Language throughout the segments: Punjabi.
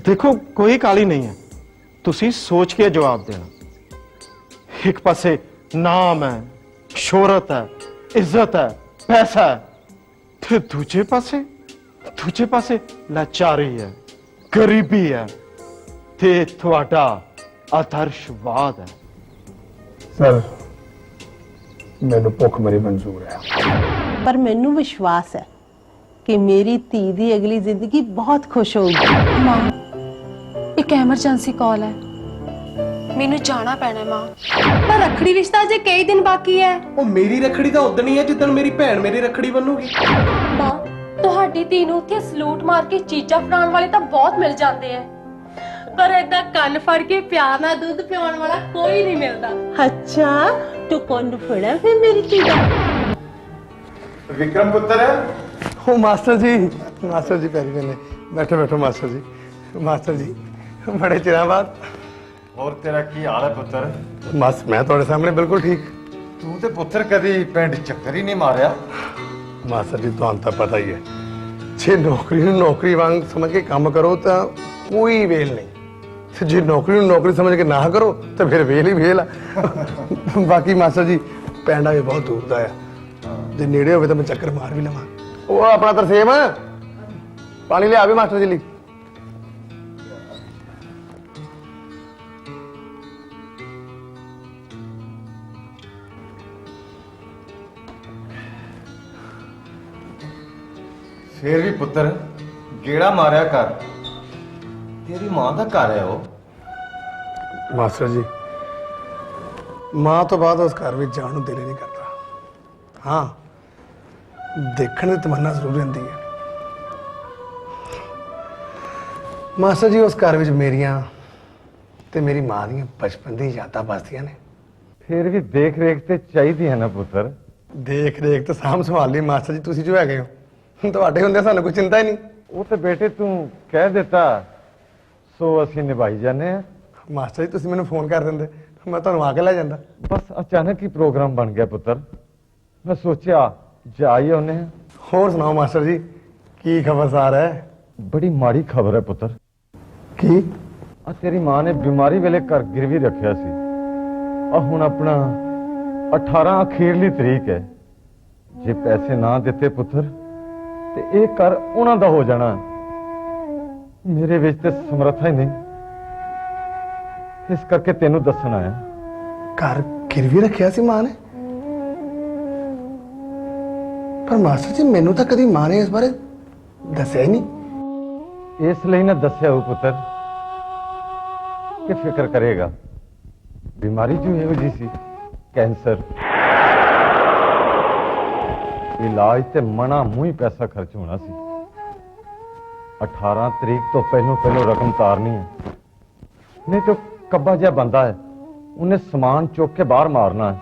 देखो कोई काली नहीं है, तुसी सोच के जवाब देना। एक पासे नाम है, शोहरत है, इज्जत है, पैसा है, ते दूजे पासे लाचारी है, गरीबी है, ते थोड़ा आदर्शवाद है। सर मैनू भुख मरी मंजूर है, पर मैनू विश्वास है कि मेरी धी दी अगली जिंदगी बहुत खुश होगी। मां एक एमरजेंसी कॉल है, मैनू जाना पैना है मां। पर रखड़ी रिश्ता अजे कई दिन बाकी है। ਉਹ ਮੇਰੀ ਰੱਖੜੀ ਤਾਂ ਉਦਣ ਹੀ ਹੈ ਜਿੱਦਣ ਮੇਰੀ ਭੈਣ ਮੇਰੀ ਰੱਖੜੀ ਬੰਨੂਗੀ। ਮਾਂ ਤੁਹਾਡੀ ਧੀ ਨੂੰ ਉੱਥੇ ਸਲੂਟ ਮਾਰ ਕੇ ਚੀਜ਼ਾਂ ਫੜਾਉਣ ਵਾਲੇ ਤਾਂ ਬਹੁਤ ਮਿਲ ਜਾਂਦੇ ਆ, ਪਰ ਏਦਾਂ ਕੰਨ ਫੜ ਕੇ ਪਿਆਰ ਨਾਲ ਦੁੱਧ ਪਿਆਉਣ ਵਾਲਾ ਕੋਈ ਨਹੀਂ ਮਿਲਦਾ। अच्छा तू कौन फड़ा फिर मेरी धी दा? विक्रम पुत्र है। ओ मास्टर जी पैरी मैंने बैठो बैठो मास्टर जी बड़े चिर बाद। और तेरा की हाल है पुत्र? बस मैं थोड़े सामने बिल्कुल ठीक। तू ते पुत्र कदी पिंड चक्कर ही नहीं मारिया। मास्टर जी तुहानू तो पता ही है, जे नौकरी नूं नौकरी वांग समझ के काम करो तो कोई वेल नहीं, ते जे नौकरी नूं नौकरी समझ के ना करो तो फिर वेल ही वेल आ। बाकी मास्टर जी पिंड भी बहुत दूर दा है, जे नेड़े होवे तो मैं चक्कर मार भी लवां। ओ अपना तरसेम पानी लिया भी मास्टर जी ली। फिर भी पुत्र गेड़ा मारिया कर, तेरी मां का घर है वो। मास्टर जी मां तो बाद उस घर में जाने को दिल ही नहीं करता। हाँ देखने की तमन्ना जरूर रहती है। मास्टर जी उस घर में मेरिया ते मेरी मां दी बचपन दी यादां बसदियां ने। फिर भी देख रेख ते चाहिए है ना पुत्र। देख रेख तो साम संभाल ली मास्टर जी, तुसी जो है ਤੁਹਾਡੇ ਹੁੰਦੇ ਸਾਨੂੰ ਕੋਈ चिंता ही नहीं। वो तो बेटे तू कह देता सो ਅਸੀਂ ਨਿਭਾਈ ਜਾਂਦੇ ਆ। मास्टर जी तुसी मैनू फोन कर देंदे मैं ਤੁਹਾਨੂੰ आ के ले जांदा। बस अचानक ही प्रोग्राम बन गया पुत्र, मैं सोचा जा ही आने। होर सुनाओ मास्टर जी की खबरसार है? बड़ी माड़ी खबर है पुत्र। की? आ तेरी मां ने बीमारी वेले घर गिरवी रखिया सी, आ हुण अपना 18 अखीरली तरीक है। जे पैसे ना दिते पुत्र ते ਇਹ ਘਰ ਉਹਨਾਂ ਦਾ ਹੋ ਜਾਣਾ। ਮੇਰੇ ਵਿੱਚ ਤੇ ਸਮਰੱਥਾ ਹੀ ਨਹੀਂ, ਇਸ ਕਰਕੇ ਤੈਨੂੰ ਦੱਸਣ ਆਇਆ। घर गिरवी रखिया सी मां ने? पर मास्टर जी मैनू तो कभी मां ने इस बारे दसिया ही नहीं। ਇਸ ਲਈ ਨਾ ਦੱਸਿਆ ਉਹ ਪੁੱਤਰ ਕਿ ਫਿਕਰ ਕਰੇਗਾ। ਬਿਮਾਰੀ ਜੋ ਇਹੋ ਜੀ ਸੀ, ਕੈਂਸਰ। इलाज ते मना मूंह ही पैसा खर्च होना सी। 18 तरीक तो पहलों रकम तारनी है, नहीं तो कब्बा जिहा बंदा है, उन्हें समान चुक के बाहर मारना है।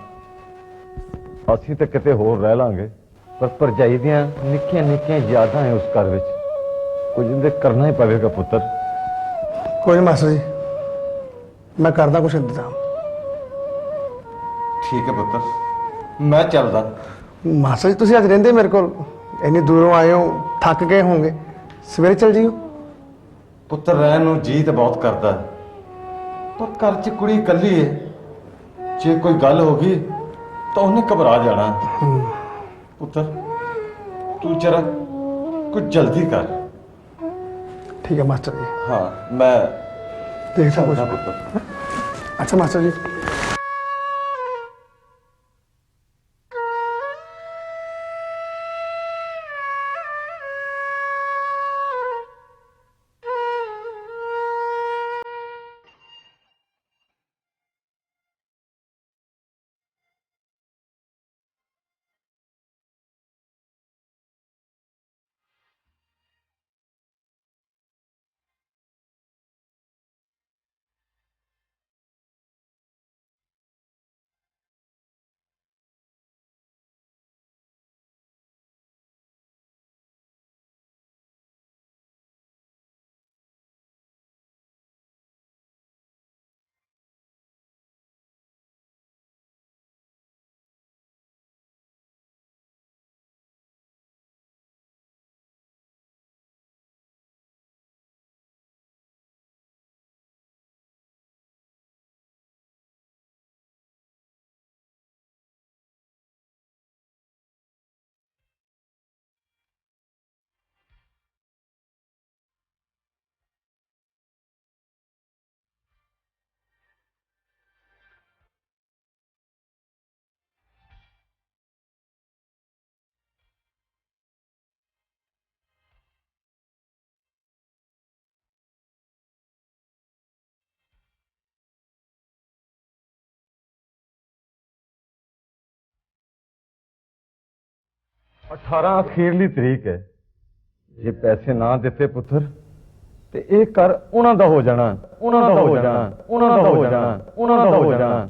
असी तो किते होर रह लांगे, पर भरजाई दियां निक्कियां निक्कियां यादां है उस घर विच, कुछ इंदे करना ही पवेगा पुत्र। कोई नहीं मास्टर जी, मैं करदा कुछ इंतजाम। ठीक है पुत्र, मैं चलदा। मास्टर जी तुसी अज रहिंदे मेरे को, इन्नी दूरों आए हो, थक गए होंगे, सवेरे चल जियो। पुत्र रहन नूं जी तो बहुत करता है, पर घर च कुड़ी कली है, जे कोई गल होगी तो उन्हें घबरा जाना। पुत्र तू जरा कुछ जल्दी कर। ठीक है मास्टर जी। हाँ मैं देखता कुछ। पुत्र। अच्छा मास्टर जी। 18 ਅਖੀਰਲੀ ਤਰੀਕ ਹੈ। ਜੇ ਪੈਸੇ ਨਾ ਦਿੱਤੇ ਪੁੱਤਰ ਤੇ ਇਹ ਕਰ ਉਹਨਾਂ ਦਾ ਹੋ ਜਾਣਾ, ਉਹਨਾਂ ਦਾ ਹੋ ਜਾਣਾ, ਉਹਨਾਂ ਦਾ ਹੋ ਜਾਣਾ, ਉਹਨਾਂ ਦਾ ਹੋ ਜਾਣਾ।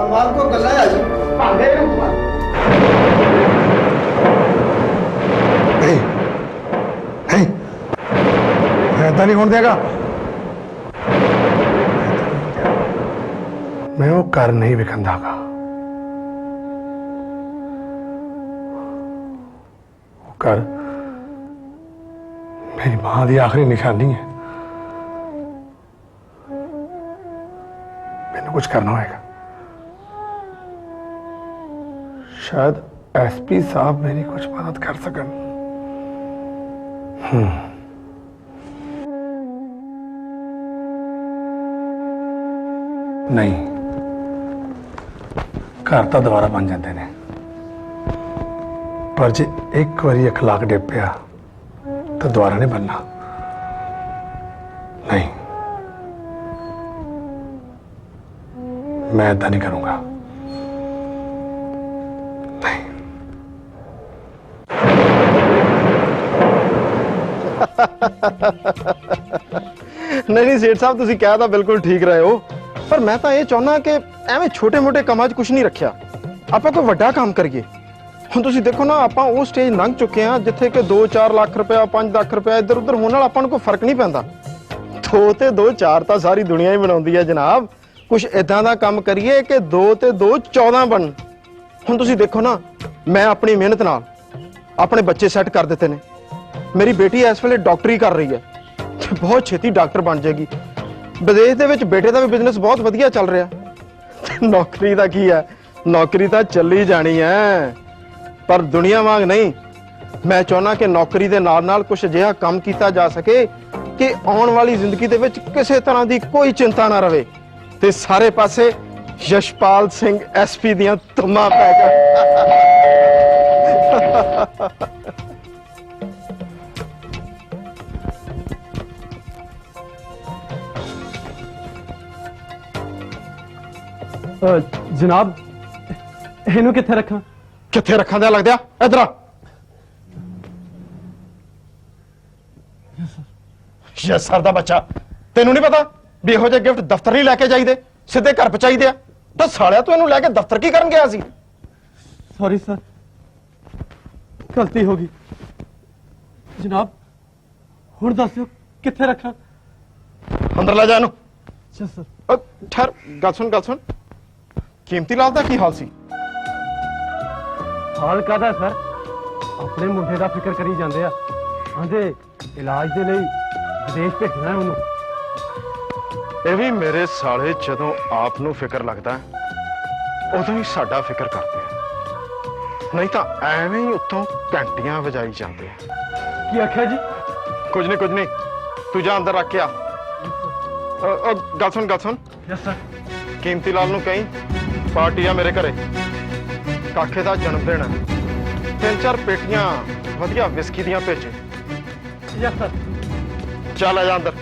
ਅਮਾਲ ਕੋ ਗੱਲਾਂ ਆ ਜੀ ਭਾਂਡੇ ਨੂੰ ਨਹੀਂ ਨਹੀਂ ਮੈਂ ਤਾਂ ਨਹੀਂ ਹੋਣ ਦੇਗਾ। ਮੈਂ ਉਹ ਘਰ ਨਹੀਂ ਵਿਖੰਦਾਗਾ। ਉਹ ਘਰ ਮੇਰੀ ਮਾਂ ਦੀ ਆਖਰੀ ਨਿਸ਼ਾਨੀ ਹੈ। ਮੈਨੂੰ ਕੁਝ ਕਰਨਾ ਹੋਏਗਾ। शायद एसपी साहब मेरी कुछ मदद कर सकन। नहीं घर तो दोबारा बन जाते हैं, पर जे एक बारी अखलाक डिप पिया तो दोबारा नहीं बनना। नहीं, मैं ऐसा नहीं करूंगा। ਨਹੀਂ ਸੇਠ ਸਾਹਿਬ, ਤੁਸੀਂ ਕਹਿ ਤਾਂ ਬਿਲਕੁਲ ਠੀਕ ਰਹੇ ਹੋ, ਪਰ ਮੈਂ ਤਾਂ ਇਹ ਚਾਹੁੰਦਾ ਕਿ ਐਵੇਂ ਛੋਟੇ-ਮੋਟੇ ਕੰਮਾਂ 'ਚ ਕੁਝ ਨਹੀਂ ਰੱਖਿਆ। ਆਪਾਂ ਕੋਈ ਵੱਡਾ ਕੰਮ ਕਰੀਏ। ਹੁਣ ਤੁਸੀਂ ਦੇਖੋ ਨਾ, ਆਪਾਂ ਉਹ ਸਟੇਜ ਲੰਘ ਚੁੱਕੇ ਹਾਂ ਜਿੱਥੇ ਕਿ 2-4 ਲੱਖ ਰੁਪਇਆ 5 ਲੱਖ ਰੁਪਇਆ ਇੱਧਰ ਉੱਧਰ ਹੋਣ ਨਾਲ ਆਪਾਂ ਨੂੰ ਕੋਈ ਫਰਕ ਨਹੀਂ ਪੈਂਦਾ। 2 ਤੇ 2 4 ਤਾਂ ਸਾਰੀ ਦੁਨੀਆ ਹੀ ਬਣਾਉਂਦੀ ਹੈ ਜਨਾਬ। ਕੁਝ ਇਦਾਂ ਦਾ ਕੰਮ ਕਰੀਏ ਕਿ 2 ਤੇ 2 14 ਬਣ। ਹੁਣ ਤੁਸੀਂ ਦੇਖੋ ਨਾ, ਮੈਂ ਆਪਣੀ ਮਿਹਨਤ ਨਾਲ ਆਪਣੇ ਬੱਚੇ ਸੈੱਟ ਕਰ ਦਿੱਤੇ ਨੇ। ਮੇਰੀ ਬੇਟੀ ਇਸ ਵੇਲੇ ਡਾਕਟਰੀ ਕਰ ਰਹੀ ਹੈ ਤੇ ਬਹੁਤ ਛੇਤੀ ਡਾਕਟਰ ਬਣ ਜਾਏਗੀ। ਵਿਦੇਸ਼ ਦੇ ਵਿੱਚ ਬੇਟੇ ਦਾ ਵੀ ਬਿਜ਼ਨਸ ਬਹੁਤ ਵਧੀਆ ਚੱਲ ਰਿਹਾ। ਤੇ ਨੌਕਰੀ ਦਾ ਕੀ ਹੈ, ਨੌਕਰੀ ਤਾਂ ਚੱਲੀ ਜਾਣੀ ਹੈ, ਪਰ ਦੁਨੀਆ ਵਾਂਗ ਨਹੀਂ। ਮੈਂ ਚਾਹੁੰਦਾ ਕਿ ਨੌਕਰੀ ਦੇ ਨਾਲ ਨਾਲ ਕੁਝ ਅਜਿਹਾ ਕੰਮ ਕੀਤਾ ਜਾ ਸਕੇ ਕਿ ਆਉਣ ਵਾਲੀ ਜ਼ਿੰਦਗੀ ਦੇ ਵਿੱਚ ਕਿਸੇ ਤਰ੍ਹਾਂ ਦੀ ਕੋਈ ਚਿੰਤਾ ਨਾ ਰਵੇ ਤੇ ਸਾਰੇ ਪਾਸੇ ਯਸ਼ਪਾਲ ਸਿੰਘ ਐਸਪੀ ਦੀਆਂ ਧੁੰਮਾਂ ਪੈ ਜਾਣ। ਜਨਾਬ ਇਹਨੂੰ ਕਿੱਥੇ ਰੱਖਾਂ? ਕਿੱਥੇ ਰੱਖਾਂ ਦਾ ਲੱਗਦਾ? ਇਧਰ ਆ। ਯਸ ਸਰ ਦਾ ਬੱਚਾ, ਤੈਨੂੰ ਨਹੀਂ ਪਤਾ ਵੀ ਇਹੋ ਜਿਹੇ ਗਿਫਟ ਦਫ਼ਤਰ ਨਹੀਂ ਲੈ ਕੇ ਜਾਈਦੇ, ਸਿੱਧੇ ਘਰ ਪਹੁੰਚਾਈਦੇ ਆ। ਤਾਂ ਸਾਲਿਆ ਤੂੰ ਇਹਨੂੰ ਲੈ ਕੇ ਦਫ਼ਤਰ ਕੀ ਕਰਨ ਗਿਆ ਸੀ? ਸੌਰੀ ਸਰ, ਗਲਤੀ ਹੋ ਗਈ। ਜਨਾਬ ਹੁਣ ਦੱਸਿਓ ਕਿੱਥੇ ਰੱਖਾਂ? ਅੰਦਰ ਲੈ ਜਾ ਇਹਨੂੰ। ਅੱਛਾ ਸਰ। ਠਹਿਰ, ਗੱਲ ਸੁਣ ਗੱਲ ਸੁਣ। ਕੀਮਤੀ ਲਾਲ ਦਾ ਕੀ ਹਾਲ ਸੀ? ਹਾਲ ਕਾਹਦਾ ਸਰ, ਆਪਣੇ ਮੁੰਡੇ ਦਾ ਫਿਕਰ ਕਰੀ ਜਾਂਦੇ ਆ। ਆਂਦੇ ਇਲਾਜ ਦੇ ਲਈ ਵਿਦੇਸ਼ ਭੇਜਣਾ ਹੈ ਉਹਨੂੰ। ਇਹ ਵੀ ਮੇਰੇ ਸਾਲੇ ਜਦੋਂ ਆਪ ਨੂੰ ਫਿਕਰ ਲੱਗਦਾ ਉਦੋਂ ਹੀ ਸਾਡਾ ਫਿਕਰ ਕਰਦੇ ਆ, ਨਹੀਂ ਤਾਂ ਐਵੇਂ ਹੀ ਉੱਤੋਂ ਘੰਟੀਆਂ ਵਜਾਈ ਜਾਂਦੇ ਆ। ਕੀ ਆਖਿਆ ਜੀ? ਕੁਝ ਨਹੀਂ ਕੁਝ ਨਹੀਂ, ਤੂੰ ਜਾ ਅੰਦਰ ਰੱਖ ਕੇ ਆ। ਗੱਲ ਸੁਣ ਗੱਲ ਸੁਣ। Yes sir. ਕੀਮਤੀ ਲਾਲ ਨੂੰ ਕਹੀਂ ਪਾਰਟੀ ਆ ਮੇਰੇ ਘਰੇ, ਕਾਕੇ ਦਾ ਜਨਮ ਦਿਨ ਹੈ। 3-4 ਪੇਟੀਆਂ ਵਧੀਆ ਵਿਸਕੀ ਦੀਆਂ ਭੇਜੇ। Yes sir. ਚੱਲ ਆ ਜਾ ਅੰਦਰ।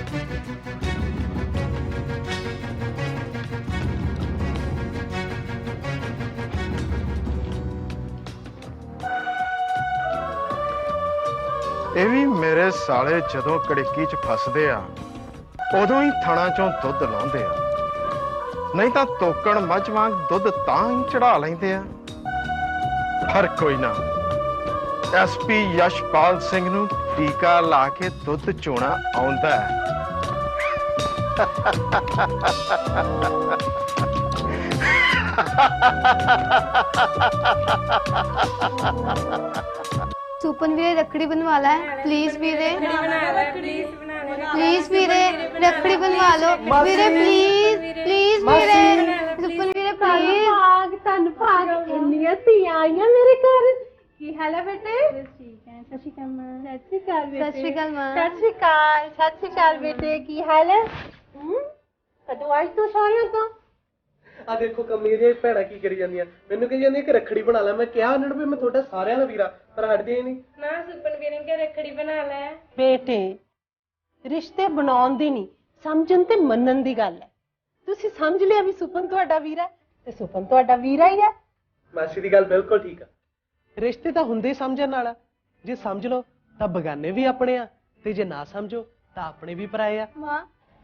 ਇਹ ਵੀ ਮੇਰੇ ਸਾਲੇ ਜਦੋਂ ਕੜਿੱਕੀ 'ਚ ਫਸਦੇ ਆ ਉਦੋਂ ਹੀ ਥਣਾ ਚੋਂ ਦੁੱਧ ਲਾਉਂਦੇ ਆ, ਨਹੀਂ ਤਾਂ ਤੋਕਣ ਮੱਝ ਵਾਂਗ ਦੁੱਧ ਤਾਂ ਹੀ ਚੜਾ ਲੈਂਦੇ ਆ। ਪਰ ਕੋਈ ਨਾ, ਐਸਪੀ ਯਸ਼ਪਾਲ ਸਿੰਘ ਨੂੰ ਟੀਕਾ ਲਾ ਕੇ ਦੁੱਧ ਚੋਣਾ ਆਉਂਦਾ ਹੈ। सुपन वीरे रखड़ी बनवा ला है प्लीज वीरे, प्लीज वीरे रखड़ी बनवा लो वीरे, please please Veere, Supan Veere please. भाग तन भाग, इंनियां धीआं आईयां मेरे घर। ਕੀ ਹਾਲ ਹੈ ਬੇਟੇ? ठीक है सत श्री अकाल माँ ਸਤਿ ਸ਼੍ਰੀ ਅਕਾਲ ਬੇਟੇ। सत श्री अकाल माँ ਸਤਿ ਸ਼੍ਰੀ ਅਕਾਲ, ਸਤਿ ਸ਼੍ਰੀ ਅਕਾਲ ਬੇਟੇ, ਕੀ ਹਾਲ ਹੈ? ਕਦੋਂ ਆਈ ਤੂੰ ਸਾਰਿਆਂ ਤੋਂ? ਆ ਦੇਖੋ ਕਮਲੀ ਦੀਆਂ ਭੈਣਾਂ ਕੀ ਕਰੀ ਜਾਂਦੀਆਂ, ਮੈਨੂੰ ਕਹੀ ਜਾਂਦੀਆਂ ਕਿ ਰੱਖੜੀ ਬਣਾ ਲੈ। ਮੈਂ ਕਿਹਾ ਉਹਨਾਂ ਨੂੰ ਵੀ ਮੈਂ ਤੁਹਾਡਾ ਸਾਰਿਆਂ ਦਾ ਵੀਰਾ, ਪਰ ਹਟਦੇ ਹੀ ਨਹੀਂ। ਨਾ ਸੁਪਨ ਵੀਰੇ ਕੇ ਰੱਖੜੀ ਬਣਾ ਲੈ। ਬੇਟੇ ਰਿਸ਼ਤੇ ਬਣਾਉਣ ਦੀ ਨਹੀਂ, ਸਮਝਣ ਤੇ ਮੰਨਣ ਦੀ ਗੱਲ ਹੈ। ਤੁਸੀਂ ਸਮਝ ਲਿਆ ਵੀ ਸੁਪਨ ਤੁਹਾਡਾ ਵੀਰਾ ਹੈ ਤੇ ਸੁਪਨ ਤੁਹਾਡਾ ਵੀਰਾ ਹੀ ਹੈ। ਮਾਸੀ ਦੀ ਗੱਲ ਬਿਲਕੁਲ ਠੀਕ ਆ। ਰਿਸ਼ਤੇ ਤਾਂ ਹੁੰਦੇ ਹੀ ਸਮਝਣ ਨਾਲ। ਜੇ ਸਮਝ ਲਓ ਤਾਂ ਬਗਾਨੇ ਵੀ ਆਪਣੇ ਆ, ਤੇ ਜੇ ਨਾ ਸਮਝੋ ਤਾਂ ਆਪਣੇ ਵੀ ਪਰਾਏ ਆ। माँ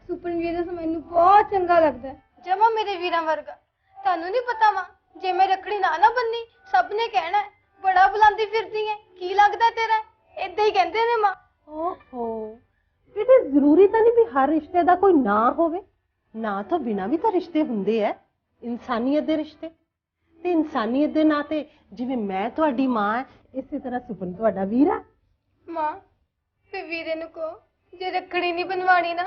सुपन वीर तो मैनू बहुत चंगा लगता है जमा मेरे वीरा वर्गा। थानू नहीं पता माँ जे मैं रखड़ी ना बन्नी सब ने कहना है बड़ा बुलांदी फिरदी है की लगदा तेरा, इदां ही कहंदे ने माँ। ਓਹੋ ਬੇਟੇ ਜ਼ਰੂਰੀ ਤਾਂ ਨਹੀਂ ਵੀ ਹਰ ਰਿਸ਼ਤੇ ਦਾ ਕੋਈ ਨਾਂ ਹੋਵੇ। ਨਾਂ ਤੋਂ ਬਿਨਾਂ ਵੀ ਤਾਂ ਰਿਸ਼ਤੇ ਹੁੰਦੇ ਐ, ਇਨਸਾਨੀਅਤ ਦੇ ਰਿਸ਼ਤੇ। ਤੇ ਇਨਸਾਨੀਅਤ ਦੇ ਨਾਂ ਤੇ ਜਿਵੇਂ ਮੈਂ ਤੁਹਾਡੀ ਮਾਂ ਹੈ, ਇਸੇ ਤਰ੍ਹਾਂ ਸੁਪਨ ਤੁਹਾਡਾ ਵੀਰਾ। माँ फिर वीरे नु को जे रखड़ी नहीं बनवानी ना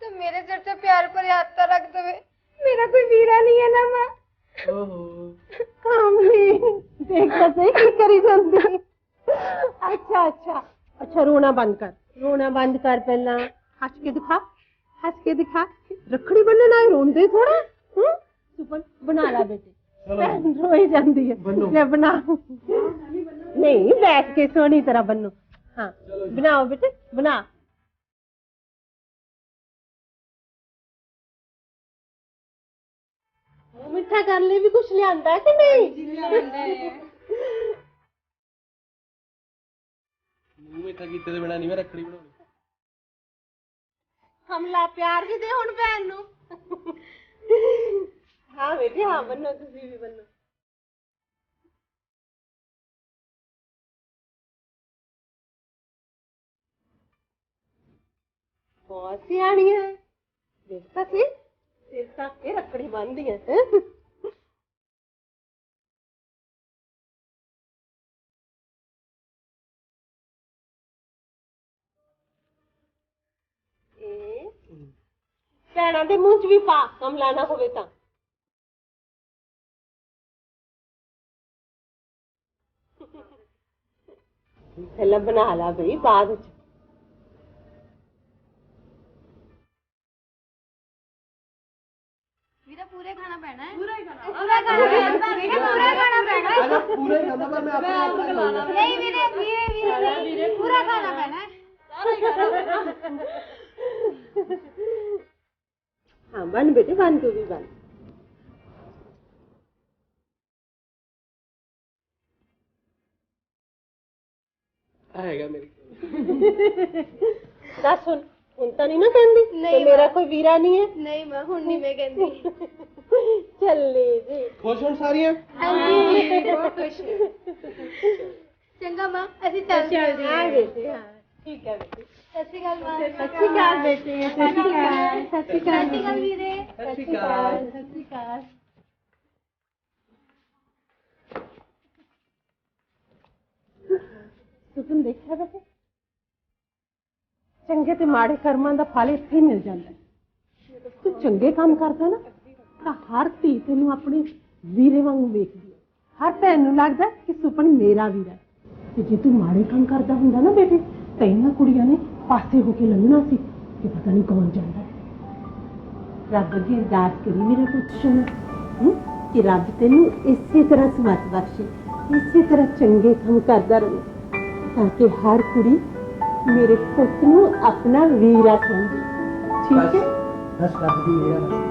तो मेरे सिर से प्यार पर हाथ रख दे, मेरा कोई वीरा नहीं है ना माँ। ਓਹੋ ਕਾਮਲੀ ਦੇਖ ਤਾਂ ਸਹੀ ਕੀ ਕਰੀ ਜਾਂਦੀ। ਅੱਛਾ ਅੱਛਾ ਅੱਛਾ ਰੋਣਾ ਬੰਦ ਕਰ, ਰੋਣਾ ਬੰਦ ਕਰ। ਪਹਿਲਾਂ ਹੱਸ ਕੇ ਦਿਖਾ, ਹੱਸ ਕੇ ਦਿਖਾ। ਰੱਖੜੀ ਬੰਨਣ ਆਏ ਰੋਂਦੇ ਥੋੜਾ। ਸੁਪਨ ਬਣਾ ਲੈ ਬੇਟੇ, ਭੈਣ ਰੋਈ ਜਾਂਦੀ ਹੈ। ਲੈ ਬਣਾ। ਨਹੀਂ ਬੈਠ ਕੇ ਸੋਹਣੀ ਤਰ੍ਹਾਂ ਬੰਨੋ। ਹਾਂ ਬਣਾਓ ਬੇਟੇ ਬਣਾ। ਮੂੰਹ ਮਿੱਠਾ ਕਰਨ ਲਈ ਵੀ ਕੁਝ ਲਿਆਂਦਾ ਕਿ ਨਹੀਂ? ਮੂੰਹ ਮਿੱਠਾ ਕੀਤੇ ਦੇ ਬਿਨਾਂ ਨਹੀਂ ਮੈਂ ਰੱਖੜੀ ਬਣਾਉਣੀ। ਹਮਲਾ ਪਿਆਰ ਵੀ ਦੇ ਹੁਣ ਭੈਣ ਨੂੰ। ਹਾਂ ਬੇਟੇ ਹਾਂ ਬੰਨੋ, ਤੁਸੀਂ ਵੀ ਬੰਨੋ। ਬਹੁਤ ਸਿਆਣੀ ਹੈ, ਦੇਖਤਾ ਸੀ ਸਿਰ ਤੱਕ ਕੇ ਰੱਖੜੀ ਬੰਨ੍ਹਦੀ ਹੈ। ਇਹ ਭੈਣਾਂ ਦੇ ਮੂੰਹ 'ਚ ਵੀ ਪਾ, ਹਮਲਾ ਨਾ ਹੋਵੇ ਤਾਂ। ਪਹਿਲਾਂ ਬਣਾ ਲਾ ਬਈ, ਬਾਅਦ ਵਿੱਚ। वीरा पूरे खाना पैना है, पूरा खाना पैना वीरे, पूरा खाना पैना है। ਪੂਰਾ ਹੀ ਖਾਂਦਾ ਪਰ ਮੈਂ ਆਪਣੇ ਆਪ ਤੋਂ ਖਿਲਾਉਣਾ। नहीं वीरे वीरे वीरे पूरा खाना पैना है। हाँ बन बेटे बन, तू भी बन। ਹੈਗਾ ਮੇਰੀ। दस ਹੁਣ ਤਾਂ ਨਹੀਂ ਨਾ ਕਹਿੰਦੀ ਨਹੀਂ ਕਿ ਮੇਰਾ ਮਾਂ। ਕੋਈ ਵੀਰਾ ਨਹੀਂ ਹੈ। नहीं माँ हुन नहीं मैं कहती। ਚੱਲੇ ਜੀ। ਖੁਸ਼ ਹੋਣ ਸਾਰੀਆਂ। हाँ जी बहुत खुश चंगा माँ ऐसी चल हाँ बेटे हाँ ठीक है बेटे। सत श्री अकाल माँ। सत श्री अकाल बेटे, सत श्री अकाल, सत श्री अकाल सत श्री अकाल वीरे। ਸਤਿ ਸ਼੍ਰੀ ਅਕਾਲ। सत श्री अकाल। ਸੁਪਨ ਦੇਖਿਆ ਬੇਟੇ, ਚੰਗੇ ਤੇ ਮਾੜੇ ਕਰਮਾਂ ਦਾ ਫਲ ਇੱਥੇ ਹੀ ਮਿਲ ਜਾਂਦਾ ਹੈ। ਤੂੰ ਚੰਗੇ ਕੰਮ ਕਰਦਾ ਨਾ ਤਾਂ ਹਰ ਧੀ ਤੈਨੂੰ ਆਪਣੇ ਵੀਰੇ ਵਾਂਗੂ ਵੇਖਦੀ ਹੈ। ਹਰ ਭੈਣ ਨੂੰ ਲੱਗਦਾ ਕਿ ਸੁਪਨ ਮੇਰਾ ਵੀਰਾ ਹੈ। ਤੇ ਜੇ ਤੂੰ ਮਾੜੇ ਕੰਮ ਕਰਦਾ ਹੁੰਦਾ ਨਾ ਬੇਟੇ, ਤਾਂ ਇਹਨਾਂ ਕੁੜੀਆਂ ਨੇ ਪਾਸੇ ਹੋ ਕੇ ਲੰਘਣਾ ਸੀ ਕਿ ਪਤਾ ਨਹੀਂ ਕੌਣ ਜਾਂਦਾ। ਰੱਬ ਅੱਗੇ ਅਰਦਾਸ ਕਰੀ ਮੇਰੇ ਪੁੱਤ ਨੂੰ ਕਿ ਰੱਬ ਤੈਨੂੰ ਇਸੇ ਤਰ੍ਹਾਂ ਸਮਤ ਬਖਸ਼ੇ, ਇਸੇ ਤਰ੍ਹਾਂ ਚੰਗੇ ਕੰਮ ਕਰਦਾ ਰਹੇ ਤਾਂ ਕਿ ਹਰ ਕੁੜੀ ਮੇਰੇ ਪੁੱਤ ਨੂੰ ਆਪਣਾ ਵੀਰਾ ਸਮਝੇ। ਠੀਕ ਹੈ? ਬਸ ਰੱਬ ਦੀ ਮਿਹਰ ਨਾਲ।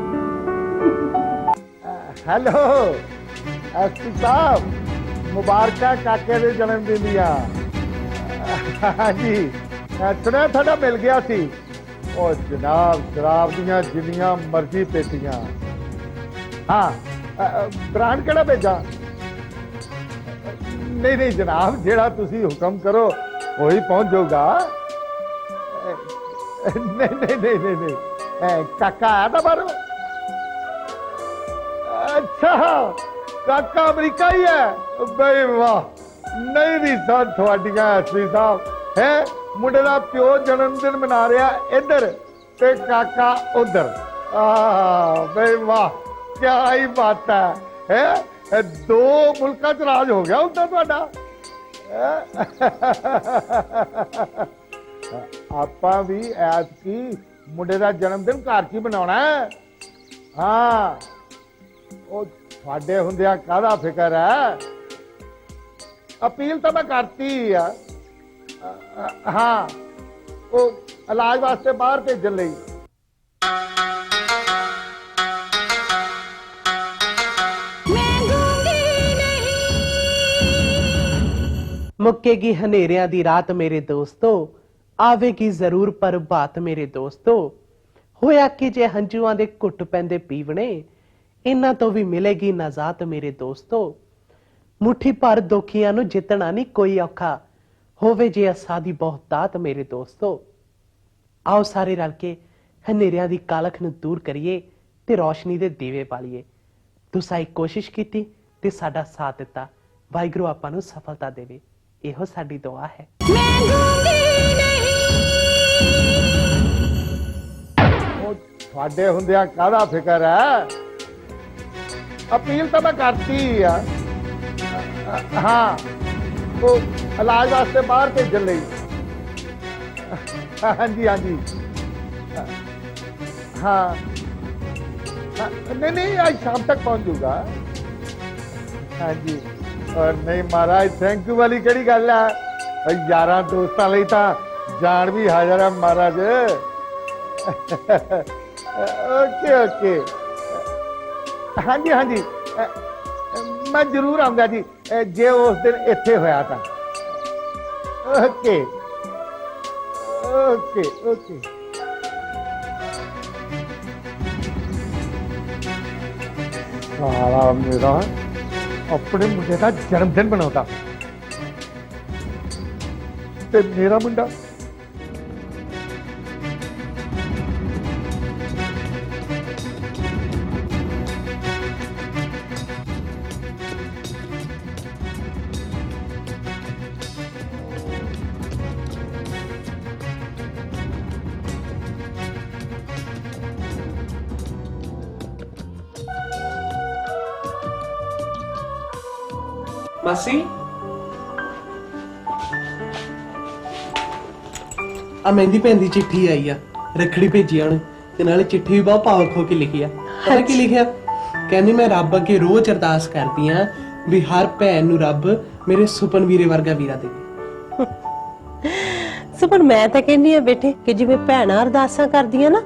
ਹੈਲੋ ਐਸਪੀ ਸਾਹਿਬ, ਮੁਬਾਰਕਾਂ ਕਾਕੇ ਦੇ ਜਨਮ ਦਿਨ ਦੀਆਂ। ਹਾਂਜੀ ਸੁਣਿਆ ਤੁਹਾਡਾ ਮਿਲ ਗਿਆ ਸੀ। ਉਹ ਜਨਾਬ ਸ਼ਰਾਬ ਦੀਆਂ ਜਿੰਨੀਆਂ ਮਰਜ਼ੀ ਪੇਟੀਆਂ। ਹਾਂ ਬ੍ਰਾਂਡ ਕਿਹੜਾ ਭੇਜਾਂ? ਨਹੀਂ ਨਹੀਂ ਜਨਾਬ, ਜਿਹੜਾ ਤੁਸੀਂ ਹੁਕਮ ਕਰੋ ਉਹੀ ਪਹੁੰਚ ਜਾਊਗਾ। ਨਹੀਂ ਨਹੀਂ ਨਹੀਂ ਨਹੀਂ ਨਹੀਂ ਕਾਕਾ ਆਇਆ ਤਾਂ ਬਾਹਰੋਂ। ਅੱਛਾ ਕਾਕਾ ਅਮਰੀਕਾ ਹੀ ਹੈ। ਬਈ ਵਾਹ, ਨਹੀਂ ਵੀ ਸਨ ਤੁਹਾਡੀਆਂ ਐਸਪੀ ਸਾਹਿਬ ਹੈ। ਮੁੰਡੇ ਦਾ ਪਿਓ ਜਨਮ ਦਿਨ ਮਨਾ ਰਿਹਾ ਇੱਧਰ ਤੇ ਕਾਕਾ ਉਧਰ। ਬਈ ਵਾਹ, ਕਿਆ ਹੀ ਬਾਤ ਹੈ। ਦੋ ਮੁਲਕਾਂ ਚ ਰਾਜ ਹੋ ਗਿਆ ਹੁੰਦਾ ਤੁਹਾਡਾ। ਆਪਾਂ ਵੀ ਐਤਕੀ ਮੁੰਡੇ ਦਾ ਜਨਮ ਦਿਨ ਘਰ 'ਚ ਹੀ ਮਨਾਉਣਾ ਹੈ। ਹਾਂ, ਉਹ ਤੁਹਾਡੇ ਹੁੰਦਿਆਂ ਕਾਹਦਾ ਫਿਕਰ ਹੈ। ਅਪੀਲ ਤਾਂ ਮੈਂ ਕਰਤੀ ਆ। ਹਾਂ, ਉਹ ਇਲਾਜ ਵਾਸਤੇ ਬਾਹਰ ਭੇਜਣ ਲਈ। ਮੁੱਕੇਗੀ ਹਨੇਰਿਆਂ ਦੀ ਰਾਤ ਮੇਰੇ ਦੋਸਤੋ, ਆਵੇਗੀ ਜ਼ਰੂਰ ਪ੍ਰਭਾਤ ਮੇਰੇ ਦੋਸਤੋ। ਹੋਇਆ ਕਿ ਜੇ ਹੰਝੂਆਂ ਦੇ ਘੁੱਟ ਪੈਂਦੇ ਪੀਵਣੇ, ਇਹਨਾਂ ਤੋਂ ਵੀ ਮਿਲੇਗੀ ਨਜ਼ਾਤ ਮੇਰੇ ਦੋਸਤੋ। ਮੁੱਠੀ ਭਰ ਦੁਖੀਆਂ ਨੂੰ ਜਿੱਤਣਾ ਨਹੀਂ ਕੋਈ ਔਖਾ, ਹੋਵੇ ਜੇ ਅਸਾਂ ਦੀ ਬਹੁਤਾਤ ਮੇਰੇ ਦੋਸਤੋ। ਆਓ ਸਾਰੇ ਰਲ ਕੇ ਹਨੇਰਿਆਂ ਦੀ ਕਾਲਖ ਨੂੰ ਦੂਰ ਕਰੀਏ ਤੇ ਰੋਸ਼ਨੀ ਦੇ ਦੀਵੇ ਬਾਲੀਏ। ਤੁਸੀਂ ਕੋਸ਼ਿਸ਼ ਕੀਤੀ ਤੇ ਸਾਡਾ ਸਾਥ ਦਿੱਤਾ, ਵਾਹਿਗੁਰੂ ਆਪਾਂ ਨੂੰ ਸਫਲਤਾ ਦੇਵੇ, ਇਹੋ ਸਾਡੀ ਦੁਆ ਹੈ। ਉਹ ਤੁਹਾਡੇ ਹੁੰਦਿਆਂ ਕਾਹਦਾ ਫਿਕਰ ਹੈ। ਅਪੀਲ ਤਾਂ ਮੈਂ ਕਰਤੀ ਆ। ਹਾਂ, ਉਹ ਇਲਾਜ ਵਾਸਤੇ ਬਾਹਰ ਭੇਜਣ ਲਈ। ਹਾਂਜੀ ਹਾਂਜੀ, ਹਾਂ ਨਹੀਂ ਅੱਜ ਸ਼ਾਮ ਤੱਕ ਪਹੁੰਚ ਜਾਊਗਾ। ਹਾਂਜੀ, ਔਰ ਨਹੀਂ ਮਹਾਰਾਜ ਥੈਂਕ ਯੂ ਵਾਲੀ ਕਿਹੜੀ ਗੱਲ ਹੈ। ਯਾਰਾਂ ਦੋਸਤਾਂ ਲਈ ਤਾਂ ਜਾਨ ਵੀ ਹਾਜ਼ਰ ਹੈ ਮਹਾਰਾਜ। ਓਕੇ ਓਕੇ, ਹਾਂਜੀ ਹਾਂਜੀ, ਮੈਂ ਜ਼ਰੂਰ ਆਉਂਗਾ ਜੀ ਜੇ ਉਸ ਦਿਨ ਇੱਥੇ ਹੋਇਆ ਤਾਂ। Okay okay okay. ਸਾਰਾ ਮੇਰਾ ਆਪਣੇ ਮੁੰਡੇ ਦਾ ਜਨਮ ਦਿਨ ਬਣਾਉਂਦਾ ਤੇ ਮੇਰਾ ਮੁੰਡਾ ਮਾਸੀ ਆ ਮਹਿੰਦੀ ਭੈਣ ਦੀ ਚਿੱਠੀ ਆਈ ਆ, ਰੱਖੜੀ ਭੇਜੀ ਉਹਨੇ ਤੇ ਨਾਲੇ ਚਿੱਠੀ ਵੀ ਬਹੁਤ ਭਾਵੁਕ ਹੋ ਕੇ ਲਿਖੀ ਆ। ਹਰ ਕੀ ਲਿਖਿਆ, ਕਹਿੰਦੀ ਮੈਂ ਰੱਬ ਅੱਗੇ ਰੋਜ਼ ਅਰਦਾਸ ਕਰਦੀ ਆ ਵੀ ਹਰ ਭੈਣ ਨੂੰ ਰੱਬ ਮੇਰੇ ਸੁਪਨ ਵੀਰੇ ਵਰਗਾ ਵੀਰਾ ਦੇਵੇ। ਸੁਪਨ ਮੈਂ ਤਾਂ ਕਹਿੰਦੀ ਆ ਬੇਟੇ ਕਿ ਜਿਵੇਂ ਭੈਣਾਂ ਅਰਦਾਸਾਂ ਕਰਦੀਆਂ ਨਾ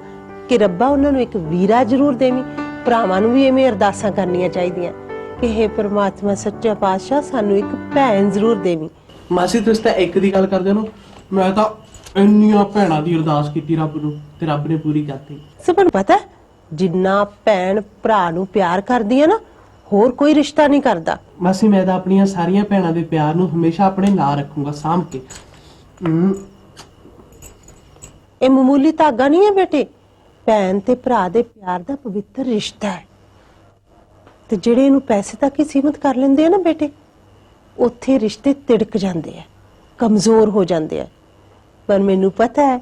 ਕਿ ਰੱਬਾ ਉਹਨਾਂ ਨੂੰ ਇੱਕ ਵੀਰਾ ਜ਼ਰੂਰ ਦੇਵੀਂ, ਭਰਾਵਾਂ ਨੂੰ ਵੀ ਐਵੇਂ ਅਰਦਾਸਾਂ ਕਰਨੀਆਂ ਚਾਹੀਦੀਆਂ ਕਿ ਹੇ ਪ੍ਰਮਾਤਮਾ ਸੱਚਾ ਪਾਤਸ਼ਾਹ ਸਾਨੂੰ ਇੱਕ ਭੈਣ ਜ਼ਰੂਰ ਦੇਵੀਂ। ਮਾਸੀ ਤੁਸੀਂ ਤਾਂ ਇੱਕ ਦੀ ਗੱਲ ਕਰਦੇ ਹੋ, ਮੈਂ ਤਾਂ ਇੰਨੀਆਂ ਭੈਣਾਂ ਦੀ ਅਰਦਾਸ ਕੀਤੀ ਰੱਬ ਨੂੰ ਤੇ ਰੱਬ ਨੇ ਪੂਰੀ ਕਰਤੀ। ਸੁਪਨ ਪਤਾ ਜਿੰਨਾ ਭੈਣ ਭਰਾ ਨੂੰ ਪਿਆਰ ਕਰਦੀ ਆ ਨਾ ਹੋਰ ਕੋਈ ਰਿਸ਼ਤਾ ਨਹੀਂ ਕਰਦਾ। ਮਾਸੀ ਮੈਂ ਤਾਂ ਆਪਣੀਆਂ ਸਾਰੀਆਂ ਭੈਣਾਂ ਦੇ ਪਿਆਰ ਨੂੰ ਹਮੇਸ਼ਾ ਆਪਣੇ ਨਾਲ ਰੱਖੂੰਗਾ ਸਾਂਭ ਕੇ। ਇਹ ਮਾਮੂਲੀ ਧਾਗਾ ਨਹੀਂ ਹੈ ਬੇਟੇ, ਭੈਣ ਤੇ ਭਰਾ ਦੇ ਪਿਆਰ ਦਾ ਪਵਿੱਤਰ ਰਿਸ਼ਤਾ ਹੈ। ਤੇ ਜਿਹੜੇ ਇਹਨੂੰ ਪੈਸੇ ਤੱਕ ਹੀ ਸੀਮਤ ਕਰ ਲੈਂਦੇ ਆ ਨਾ ਬੇਟੇ, ਉੱਥੇ ਰਿਸ਼ਤੇ ਤਿੜਕ ਜਾਂਦੇ ਆ, ਕਮਜ਼ੋਰ ਹੋ ਜਾਂਦੇ ਆ। ਪਰ ਮੈਨੂੰ ਪਤਾ ਹੈ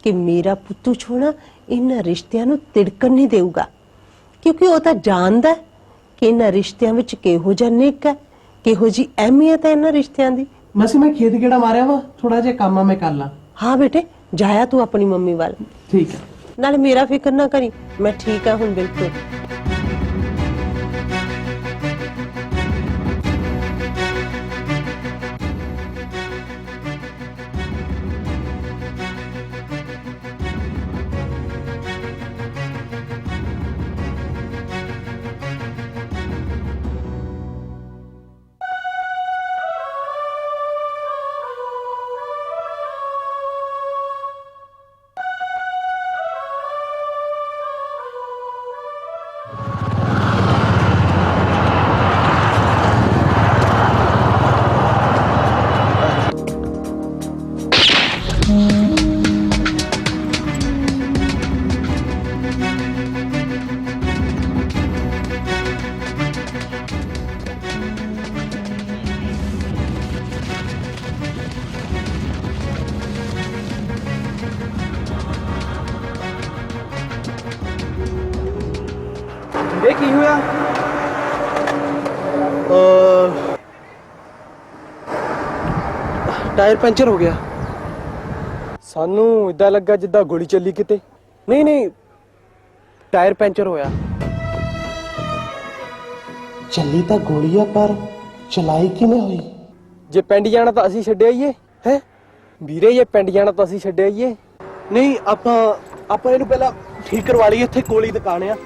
ਕਿ ਮੇਰਾ ਪੁੱਤੂ ਛੋਣਾ ਇਹਨਾਂ ਰਿਸ਼ਤਿਆਂ ਨੂੰ ਤਿੜਕਣ ਨਹੀਂ ਦੇਊਗਾ, ਕਿਉਂਕਿ ਉਹ ਤਾਂ ਜਾਣਦਾ ਹੈ ਕਿ ਇਹਨਾਂ ਰਿਸ਼ਤਿਆਂ ਵਿੱਚ ਕਿਹੋ ਜਿਹਾ ਨਿੱਘ ਹੈ, ਕਿਹੋ ਜੀ ਅਹਿਮੀਅਤ ਹੈ ਇਹਨਾਂ ਰਿਸ਼ਤਿਆਂ ਦੀ। ਮਾਸੀ ਮੈਂ ਖੇਤ ਕਿਹੜਾ ਮਾਰਿਆ ਵਾ, ਥੋੜਾ ਜਿਹਾ ਕੰਮ ਆ ਮੈਂ ਕਰ ਲਾਂ। ਹਾਂ ਬੇਟੇ ਜਾਇਆ ਤੂੰ ਆਪਣੀ ਮੰਮੀ ਵੱਲ। ਠੀਕ ਹੈ, ਨਾਲੇ ਮੇਰਾ ਫਿਕਰ ਨਾ ਕਰੀ, ਮੈਂ ਠੀਕ ਹਾਂ ਹੁਣ ਬਿਲਕੁਲ। ਇਹ ਕੀ ਹੋਇਆ? ਟਾਇਰ ਪੈਂਚਰ ਹੋ ਗਿਆ। ਸਾਨੂੰ ਇਦਾਂ ਲੱਗਾ ਜਿੱਦਾਂ ਗੋਲੀ ਚੱਲੀ ਕਿਤੇ। ਨਹੀਂ ਨਹੀਂ, ਟਾਇਰ ਪੈਂਚਰ ਹੋਇਆ। ਚੱਲੀ ਤਾਂ ਗੋਲੀ ਆ, ਪਰ ਚਲਾਈ ਕਿਵੇਂ ਹੋਈ? ਜੇ ਪਿੰਡ ਜਾਣਾ ਤਾਂ ਅਸੀਂ ਛੱਡ ਆਈਏ। ਹੈ ਵੀਰੇ ਜੇ ਪਿੰਡ ਜਾਣਾ ਤਾਂ ਅਸੀਂ ਛੱਡ ਆਈਏ। ਨਹੀਂ, ਆਪਾਂ ਇਹਨੂੰ ਪਹਿਲਾਂ ਠੀਕ ਕਰਵਾ ਲਈਏ। ਇੱਥੇ ਕੋਲੀ ਦੁਕਾਨ ਆ।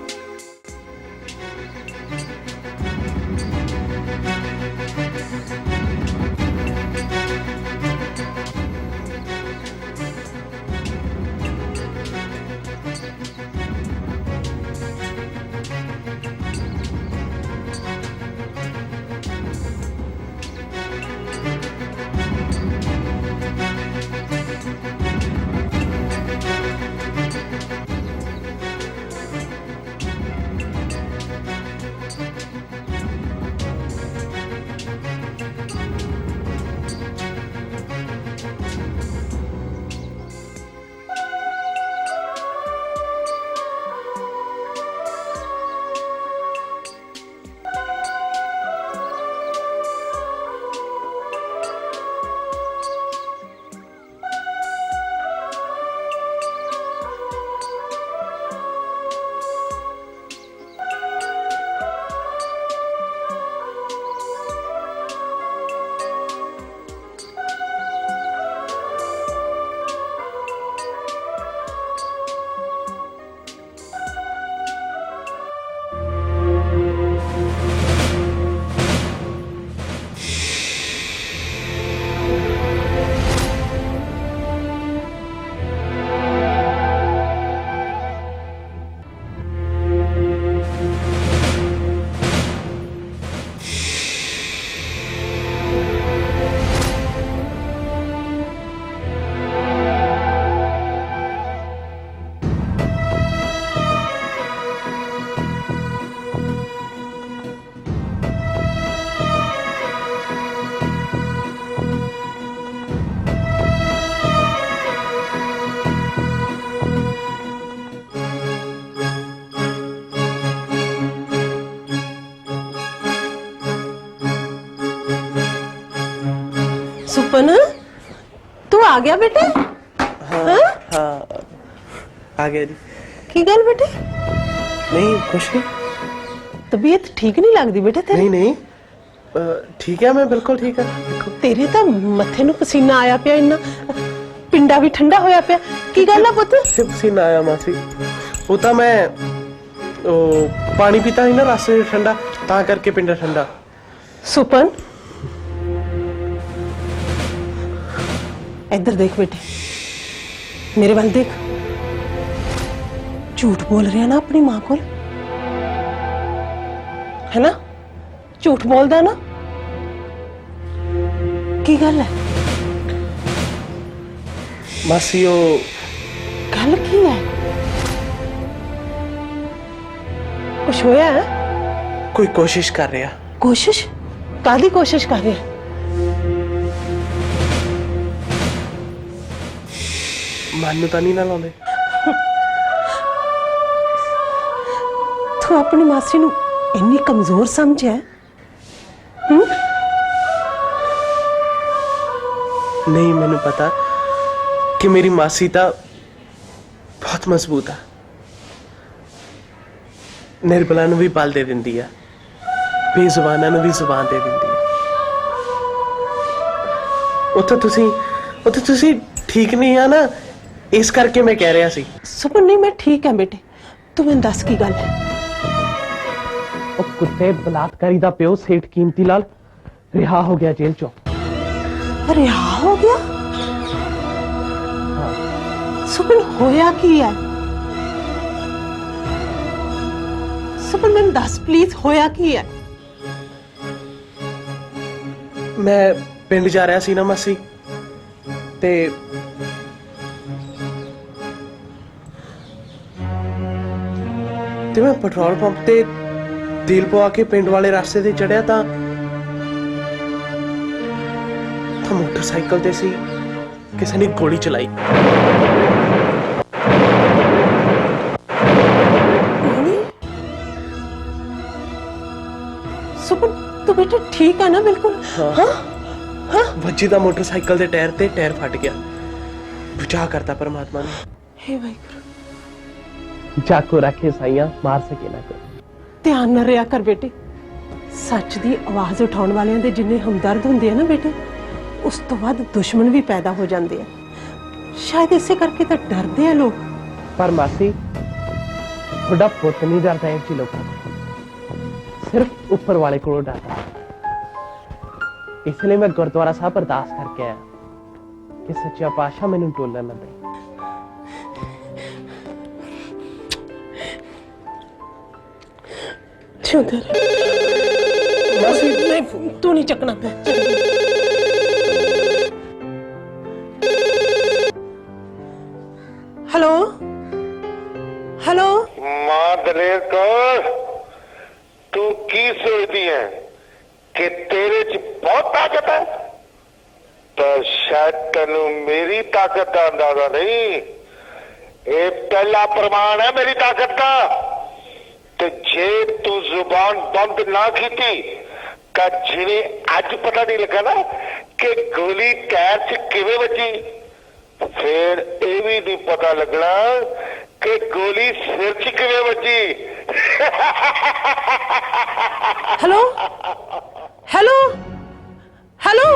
ਸੁਪਨ, ਤੂੰ ਆ ਗਿਆ ਬੇਟੇ? हाँ आ गया जी। की गल बेटे? नहीं कुछ नहीं। तबीयत ठीक नहीं लगती बेटे तेरी? नहीं नहीं, ठीक है, मैं बिल्कुल ठीक है। देखो तेरे तो मथे नु पसीना आया पिया, इन्ना पिंडा भी ठंडा होया पिया। की गल है पुत्त? पसीना आया मासी, वो तो मैं पानी पीता ही ना रास्ते में ठंडा, ता करके पिंडा ठंडा। सुपन इधर देख बेटे, मेरे वाल देख। झूठ बोल रहे हैं ना अपनी मां को, है ना? झूठ बोलदा ना? की गल है मासी? ओ गल की है? कुछ होया है? कोई कोशिश कर रहा। कोशिश? कादी कोशिश कर रहे हैं? मन तो नहीं ना लाउंदे। तू अपनी मासी नू इन्नी कमजोर समझे? नहीं, मैनू पता कि मेरी मासी तो बहुत मजबूत है, निर्बला नू भी बल दे दिंदी है, बेजुबाना नू भी जुबान दे दिंदी है। उत्थे तुसी ठीक नहीं है ना, इस करके मैं कह रहा सी। सुपन नहीं, मैं ठीक है बेटे, तू मैंने दस की गल है। कुत्ते बलात्कारी दा प्यो सेठ कीमती लाल रिहा हो गया जेल चो। रिहा हो गया? सुपन होया की है? सुपन मैंने दस प्लीज, होया की है? मैं पिंड जा रहा सी ना मासी, ते मैं पेट्रोल पंप ते तेल पवा के पिंड वाले रास्ते ते चढ़िया तां मोटरसाइकिल ते सी किसी ने गोली चलाई। सुपन तू बेटा ठीक है ना बिल्कुल? हाँ, ਵੱਜੀ ਦਾ ਮੋਟਰਸਾਈਕਲ ਦੇ ਟਾਇਰ ਤੇ ਟਾਇਰ ਫਟ ਗਿਆ। ਬਚਾ ਕਰਤਾ ਪਰਮਾਤਮਾ ਨੇ। हे वाहिगुरु ਜਾਕੋ ਰੱਖੇ ਸਾਈਆਂ ਮਾਰ ਸਕੇ ਨਾ ਕੋਈ। ਧਿਆਨ ਨਾਲ ਰਿਹਾ ਕਰ ਬੇਟੇ। ਸੱਚ ਦੀ ਆਵਾਜ਼ ਉਠਾਉਣ ਵਾਲਿਆਂ ਦੇ ਜਿੰਨੇ ਹਮਦਰਦ ਹੁੰਦੇ ਆ ਨਾ ਬੇਟੇ, ਉਸ ਤੋਂ ਵੱਧ ਦੁਸ਼ਮਣ ਵੀ ਪੈਦਾ ਹੋ ਜਾਂਦੇ ਆ। ਸ਼ਾਇਦ ਇਸੇ ਕਰਕੇ ਤਾਂ ਡਰਦੇ ਆ ਲੋਕ। ਪਰ ਮਾਸੀ ਤੁਹਾਡਾ ਪੁੱਤ ਨਹੀਂ ਡਰਦਾ ਇਹ ਜੀ ਲੋਕਾਂ ਤੋਂ, ਸਿਰਫ ਉੱਪਰ ਵਾਲੇ ਕੋਲੋਂ ਡਰਦਾ। ਇਸ ਲਈ ਮੈਂ ਗੁਰਦੁਆਰਾ ਸਾਹਿਬ ਅਰਦਾਸ ਕਰਕੇ ਆਇਆ ਕਿ ਸੱਚਾ ਪਾਤਸ਼ਾਹ ਮੈਨੂੰ ਟੋਲਣ ਨਾ ਦੇ। ਮਾਸੀ ਨਹੀਂ, ਤੂੰ ਨਹੀਂ ਚੱਕਣਾ ਪਿਆ। ਹੈਲੋ ਹੈਲੋ ਮਾਂ ਦਲੇਰ ਕੌਰ, ਤੂੰ ਕੀ ਸੋਚਦੀ ਹੈ ਕਿ ਤੇਰੇ 'ਚ ਬਹੁਤ ਤਾਕਤ ਹੈ? ਤਾਂ ਸ਼ਾਇਦ ਤੈਨੂੰ ਮੇਰੀ ਤਾਕਤ ਦਾ ਅੰਦਾਜ਼ਾ ਨਹੀਂ। ਇਹ ਪਹਿਲਾ ਪ੍ਰਮਾਣ ਹੈ ਮੇਰੀ ਤਾਕਤ ਦਾ। ਤੇ ਜੇ ਤੂੰ ਜ਼ੁਬਾਨ ਬੰਦ ਨਾ ਕੀਤੀ ਤਾਂ ਜਿਵੇਂ ਅੱਜ ਪਤਾ ਨਹੀਂ ਲੱਗਾ ਨਾ ਕਿ ਗੋਲੀ ਟਾਇਰ 'ਚ ਕਿਵੇਂ ਵੱਜੀ, ਫਿਰ ਇਹ ਵੀ ਨਹੀਂ ਪਤਾ ਲੱਗਣਾ ਕਿ ਗੋਲੀ ਸਿਰ 'ਚ ਕਿਵੇਂ ਵੱਜੀ। Hello hello hello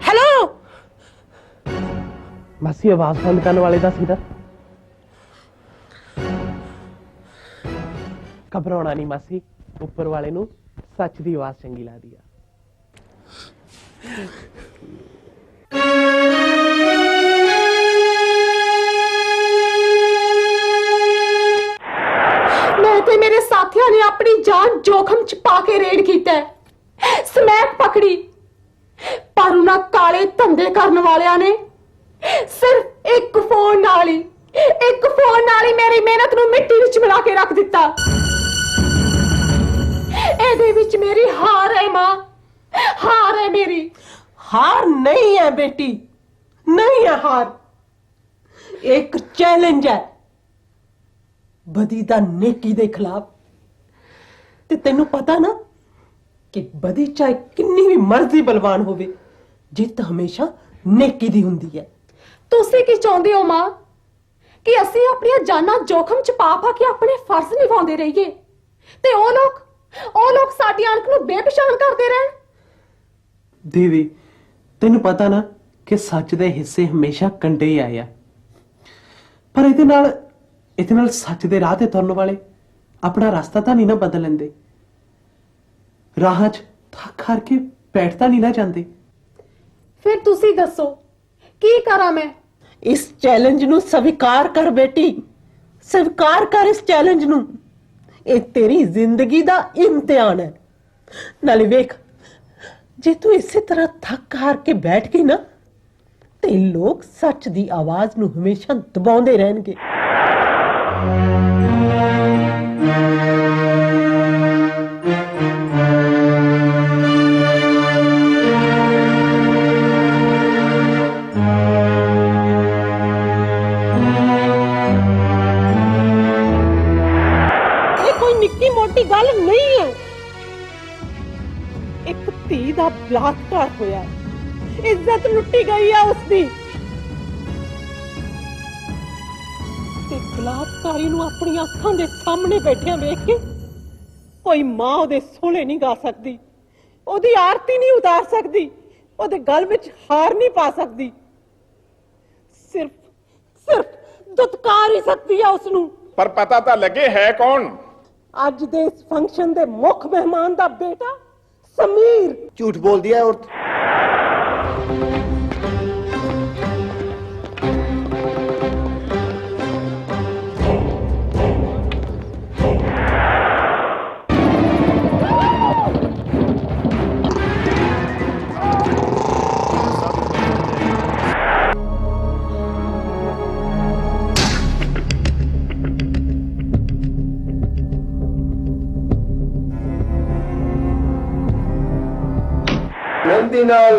hello. ਮਾਸੀ ਆਵਾਜ਼ ਬੰਦ ਕਰਨ ਵਾਲੇ ਦਾ ਸੀ ਨਾ। ਘਬਰਾਉਣਾ ਨਹੀਂ ਮਾਸੀ, ਉੱਪਰ ਵਾਲੇ ਨੂੰ ਸੱਚ ਦੀ ਆਵਾਜ਼ ਚੰਗੀ ਲੱਗਦੀ ਆ। ਮੈਂ ਤੇ ਮੇਰੇ ਸਾਥੀਆਂ ਨੇ ਆਪਣੀ ਜਾਨ ਜੋਖਮ ਚ ਪਾ ਕੇ ਰੇਡ ਕੀਤਾ ਹੈ, ਸਮੈਕ ਪਕੜੀ, ਪਰ ਉਹਨਾਂ ਕਾਲੇ ਧੰਦੇ ਕਰਨ ਵਾਲਿਆਂ ਨੇ ਸਿਰਫ ਇੱਕ ਫੋਨ ਨਾਲ ਹੀ ਮੇਰੀ ਮਿਹਨਤ ਨੂੰ ਮਿੱਟੀ ਵਿੱਚ ਮਿਲਾ ਕੇ ਰੱਖ ਦਿੱਤਾ। ਇਹਦੇ ਵਿੱਚ ਮੇਰੀ ਹਾਰ ਹੈ ਮਾਂ, ਹਾਰ ਹੈ ਮੇਰੀ। ਹਾਰ ਨਹੀਂ ਹੈ ਬੇਟੀ, ਨਹੀਂ ਹੈ ਹਾਰ। ਇੱਕ ਚੈਲੰਜ ਹੈ ਬਦੀ ਦਾ ਨੇਕੀ ਦੇ ਖਿਲਾਫ। ਤੇ ਤੈਨੂੰ ਪਤਾ ਨਾ ਕਿ ਬਦੀ ਚਾਹੇ ਕਿੰਨੀ ਵੀ ਮਰਜ਼ੀ ਬਲਵਾਨ ਹੋਵੇ, ਜਿੱਤ ਹਮੇਸ਼ਾ ਨੇਕੀ ਦੀ ਹੁੰਦੀ ਹੈ। ਤੁਸੀਂ ਕੀ ਚਾਹੁੰਦੇ ਹੋ ਮਾਂ, ਕਿ ਅਸੀਂ ਆਪਣੀਆਂ ਜਾਨਾਂ ਜੋਖਮ ਚ ਪਾ ਕੇ ਆਪਣੇ ਫਰਜ਼ ਨਿਭਾਉਂਦੇ ਰਹੀਏ ਤੇ ਉਹ ਲੋਕ ਸਾਡੀ ਅਣਖ ਨੂੰ ਬੇਪਛਾਣ ਕਰਦੇ ਰਹਿਣ? ਦੇਵੀ, ਤੈਨੂੰ ਪਤਾ ਨਾ ਕਿ ਸੱਚ ਦੇ ਹਿੱਸੇ ਹਮੇਸ਼ਾ ਕੰਡੇ ਹੀ ਆਏ ਆ, ਪਰ ਇਹਦੇ ਨਾਲ ਸੱਚ ਦੇ ਰਾਹ ਤੇ ਤੁਰਨ ਵਾਲੇ ਆਪਣਾ ਰਸਤਾ ਤਾਂ ਨਹੀਂ ਨਾ ਬਦਲ ਲੈਂਦੇ। ਰਾਹ 'ਚ ਥੱਕ ਹਾਰ ਕੇ ਬੈਠ ਤਾਂ ਨਹੀਂ ਨਾ ਜਾਂਦੇ। ਫਿਰ ਤੁਸੀਂ ਦੱਸੋ ਕੀ ਕਰਾਂ ਮੈਂ? ਇਸ ਚੈਲੰਜ ਨੂੰ ਸਵੀਕਾਰ ਕਰ ਬੇਟੀ, ਸਵੀਕਾਰ ਕਰ ਇਸ ਚੈਲੰਜ ਨੂੰ। ਇਹ ਤੇਰੀ ਜ਼ਿੰਦਗੀ ਦਾ ਇਮਤਿਹਾਨ ਹੈ। ਨਾਲੇ ਵੇਖ, ਜੇ ਤੂੰ ਇਸੇ ਤਰ੍ਹਾਂ ਥੱਕ ਹਾਰ ਕੇ ਬੈਠ ਗਈ ਨਾ, ਤੇ ਲੋਕ ਸੱਚ ਦੀ ਆਵਾਜ਼ ਨੂੰ ਹਮੇਸ਼ਾ ਦਬਾਉਂਦੇ ਰਹਿਣਗੇ। ਨਿੱਕੀ ਮੋਟੀ ਗੱਲ ਨਹੀਂ ਹੈ। ਇੱਕ ਧੀ ਦਾ ਬਲਾਤਕਾਰ ਹੋਇਆ, ਇੱਜ਼ਤ ਲੁੱਟੀ ਗਈ ਹੈ ਉਸਦੀ, ਤੇ ਬਲਾਤਕਾਰੀ ਨੂੰ ਆਪਣੀਆਂ ਅੱਖਾਂ ਦੇ ਸਾਹਮਣੇ ਬੈਠਿਆਂ ਵੇਖ ਕੇ ਕੋਈ ਮਾਂ ਉਹਦੇ ਸੋਹਲੇ ਨਹੀਂ ਗਾ ਸਕਦੀ, ਉਹਦੀ ਆਰਤੀ ਨਹੀਂ ਉਤਾਰ ਸਕਦੀ, ਉਹਦੇ ਗਲ ਵਿੱਚ ਹਾਰ ਨਹੀਂ ਪਾ ਸਕਦੀ। ਸਿਰਫ ਦੁਤਕਾਰ ਹੀ ਸਕਦੀ ਹੈ ਉਸਨੂੰ। ਪਰ ਪਤਾ ਤਾਂ ਲੱਗੇ ਹੈ ਕੌਣ? ਅੱਜ ਦੇ ਇਸ ਫੰਕਸ਼ਨ ਦੇ ਮੁੱਖ ਮਹਿਮਾਨ ਦਾ ਬੇਟਾ ਸਮੀਰ। ਝੂਠ ਬੋਲਦੀ ਹੈ ਔਰਤ। ਮਹਿੰਦੀ ਨਾਲ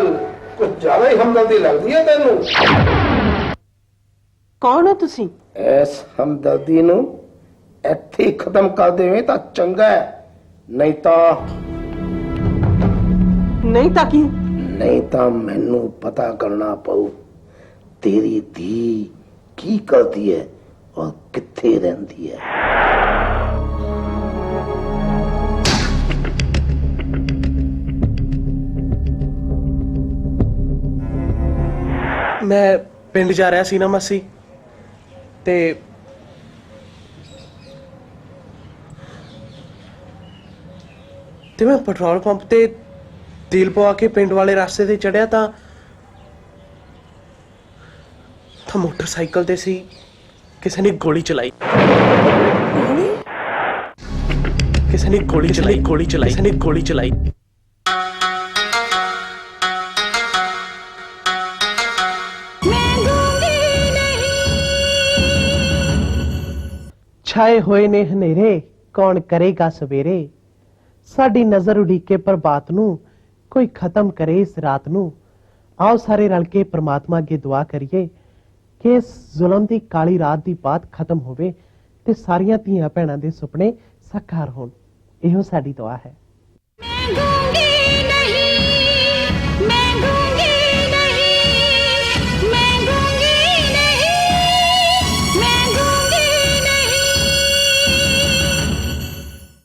ਕੁਝ ਜ਼ਿਆਦਾ ਹੀ ਹਮਦਰਦੀ ਲੱਗਦੀ ਹੈ ਤੈਨੂੰ। ਕੌਣ ਹੋ ਤੁਸੀਂ? ਇਸ ਹਮਦਰਦੀ ਨੂੰ ਇੱਥੇ ਹੀ ਖਤਮ ਕਰ ਦੇਵੇਂ ਤਾਂ ਚੰਗਾ ਹੈ, ਨਹੀਂ ਤਾਂ ਕੀ? नहीं तो मैनू पता करना पऊ तेरी धी की करती है और कित्थे रहंदी है। मैं पिंड जा रहा सी ना मासी ते मैं पेट्रोल पंप ते तेल पवा के पिंड वाले रास्ते ते चढ़िया तो मोटरसाइकिल ते सी किसी ने गोली चलाई किसी ने गोली चलाई किसी ने गोली चलाई। छाए होए ने हनेरे कौन करेगा सवेरे साडी नजर उड़ीके प्रभात नू कोई खत्म करे इस रात नू। आओ सारे रल के परमात्मा अगे दुआ करिए कि इस जुल्म दी काली रात दी बात खत्म होवे ते सारियां धीआं भैणां दे सुपने साकार होण। इहो साडी दुआ है।